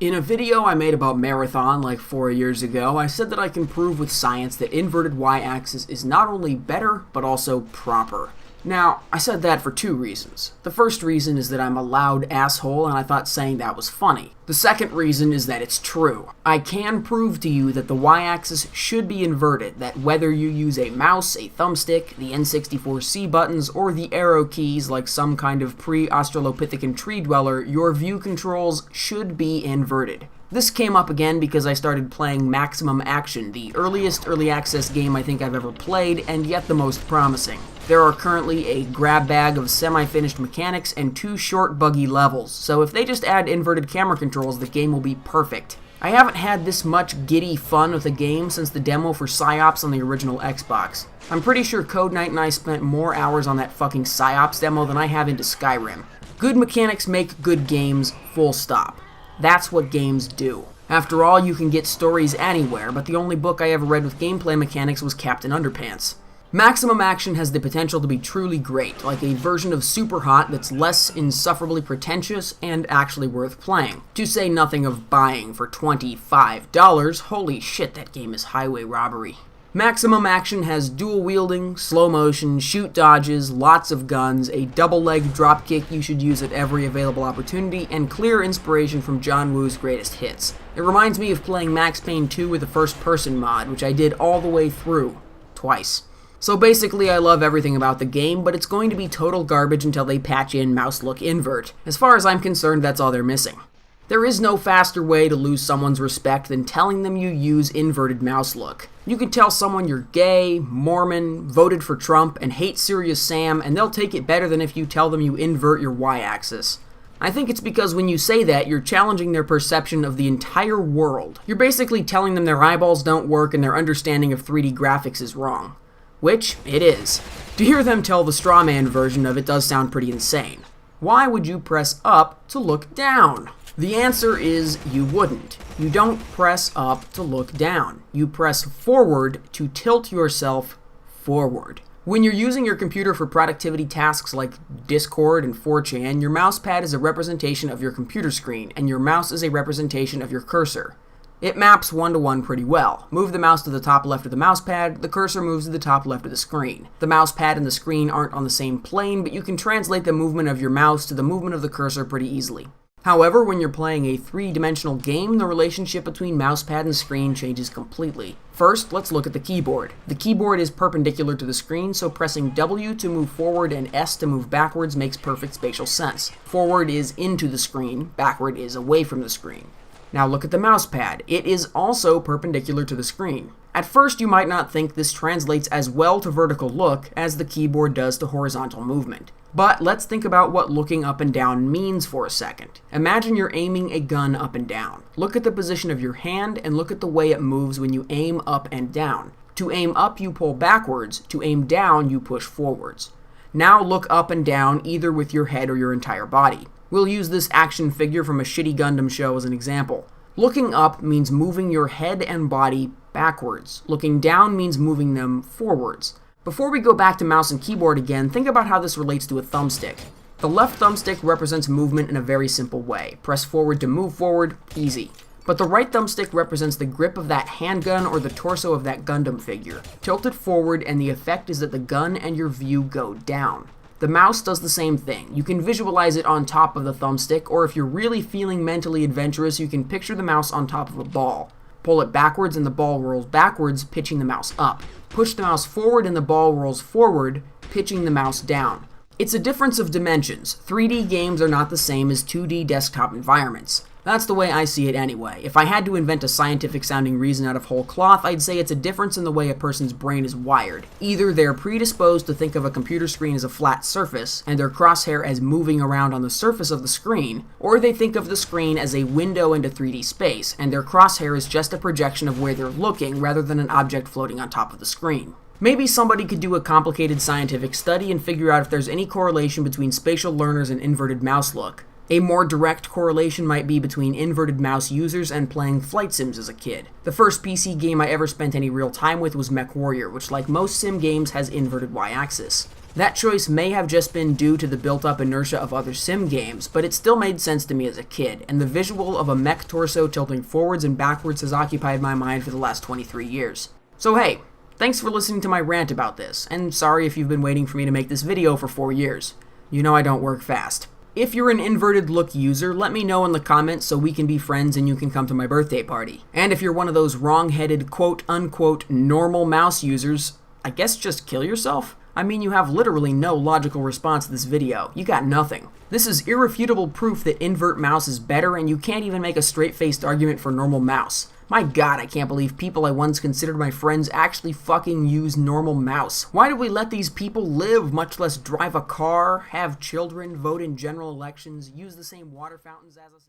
In a video I made about Marathon like 4 years ago, I said that I can prove with science that inverted y-axis is not only better, but also proper. Now, I said that for two reasons. The first reason is that I'm a loud asshole and I thought saying that was funny. The second reason is that it's true. I can prove to you that the y-axis should be inverted, that whether you use a mouse, a thumbstick, the N64C buttons, or the arrow keys like some kind of pre-Australopithecine tree dweller, your view controls should be inverted. This came up again because I started playing Maximum Action, the earliest early access game I think I've ever played, and yet the most promising. There are currently a grab bag of semi-finished mechanics and 2 short buggy levels, so if they just add inverted camera controls, the game will be perfect. I haven't had this much giddy fun with a game since the demo for Psyops on the original Xbox. I'm pretty sure Code Knight and I spent more hours on that fucking Psyops demo than I have into Skyrim. Good mechanics make good games, full stop. That's what games do. After all, you can get stories anywhere, but the only book I ever read with gameplay mechanics was Captain Underpants. Maximum Action has the potential to be truly great, like a version of Superhot that's less insufferably pretentious and actually worth playing. To say nothing of buying for $25, holy shit, that game is highway robbery. Maximum Action has dual wielding, slow motion, shoot dodges, lots of guns, a double leg dropkick you should use at every available opportunity, and clear inspiration from John Woo's greatest hits. It reminds me of playing Max Payne 2 with a first person mod, which I did all the way through. Twice. So basically I love everything about the game, but it's going to be total garbage until they patch in mouse look invert. As far as I'm concerned, that's all they're missing. There is no faster way to lose someone's respect than telling them you use inverted mouse look. You can tell someone you're gay, Mormon, voted for Trump, and hate Serious Sam, and they'll take it better than if you tell them you invert your y-axis. I think it's because when you say that, you're challenging their perception of the entire world. You're basically telling them their eyeballs don't work and their understanding of 3D graphics is wrong. Which, it is. To hear them tell the straw man version of it does sound pretty insane. Why would you press up to look down? The answer is you wouldn't. You don't press up to look down. You press forward to tilt yourself forward. When you're using your computer for productivity tasks like Discord and 4chan, your mouse pad is a representation of your computer screen, and your mouse is a representation of your cursor. It maps one-to-one pretty well. Move the mouse to the top left of the mouse pad, the cursor moves to the top left of the screen. The mouse pad and the screen aren't on the same plane, but you can translate the movement of your mouse to the movement of the cursor pretty easily. However, when you're playing a 3-dimensional game, the relationship between mousepad and screen changes completely. First, let's look at the keyboard. The keyboard is perpendicular to the screen, so pressing W to move forward and S to move backwards makes perfect spatial sense. Forward is into the screen, backward is away from the screen. Now look at the mousepad. It is also perpendicular to the screen. At first, you might not think this translates as well to vertical look as the keyboard does to horizontal movement. But let's think about what looking up and down means for a second. Imagine you're aiming a gun up and down. Look at the position of your hand and look at the way it moves when you aim up and down. To aim up, you pull backwards. To aim down, you push forwards. Now look up and down either with your head or your entire body. We'll use this action figure from a shitty Gundam show as an example. Looking up means moving your head and body backwards. Looking down means moving them forwards. Before we go back to mouse and keyboard again, think about how this relates to a thumbstick. The left thumbstick represents movement in a very simple way. Press forward to move forward, easy. But the right thumbstick represents the grip of that handgun or the torso of that Gundam figure. Tilt it forward and the effect is that the gun and your view go down. The mouse does the same thing. You can visualize it on top of the thumbstick, or if you're really feeling mentally adventurous, you can picture the mouse on top of a ball. Pull it backwards and the ball rolls backwards, pitching the mouse up. Push the mouse forward and the ball rolls forward, pitching the mouse down. It's a difference of dimensions. 3D games are not the same as 2D desktop environments. That's the way I see it anyway. If I had to invent a scientific-sounding reason out of whole cloth, I'd say it's a difference in the way a person's brain is wired. Either they're predisposed to think of a computer screen as a flat surface, and their crosshair as moving around on the surface of the screen, or they think of the screen as a window into 3D space, and their crosshair is just a projection of where they're looking rather than an object floating on top of the screen. Maybe somebody could do a complicated scientific study and figure out if there's any correlation between spatial learners and inverted mouse look. A more direct correlation might be between inverted mouse users and playing flight sims as a kid. The first PC game I ever spent any real time with was MechWarrior, which like most sim games has inverted y-axis. That choice may have just been due to the built-up inertia of other sim games, but it still made sense to me as a kid, and the visual of a mech torso tilting forwards and backwards has occupied my mind for the last 23 years. So hey, thanks for listening to my rant about this, and sorry if you've been waiting for me to make this video for 4 years. You know I don't work fast. If you're an inverted look user, let me know in the comments so we can be friends and you can come to my birthday party. And if you're one of those wrong-headed quote-unquote normal mouse users, I guess just kill yourself? I mean, you have literally no logical response to this video. You got nothing. This is irrefutable proof that invert mouse is better, and you can't even make a straight-faced argument for normal mouse. My god, I can't believe people I once considered my friends actually fucking use normal mouse. Why do we let these people live, much less drive a car, have children, vote in general elections, use the same water fountains as us?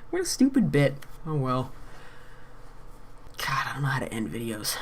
What a stupid bit. Oh well. God, I don't know how to end videos.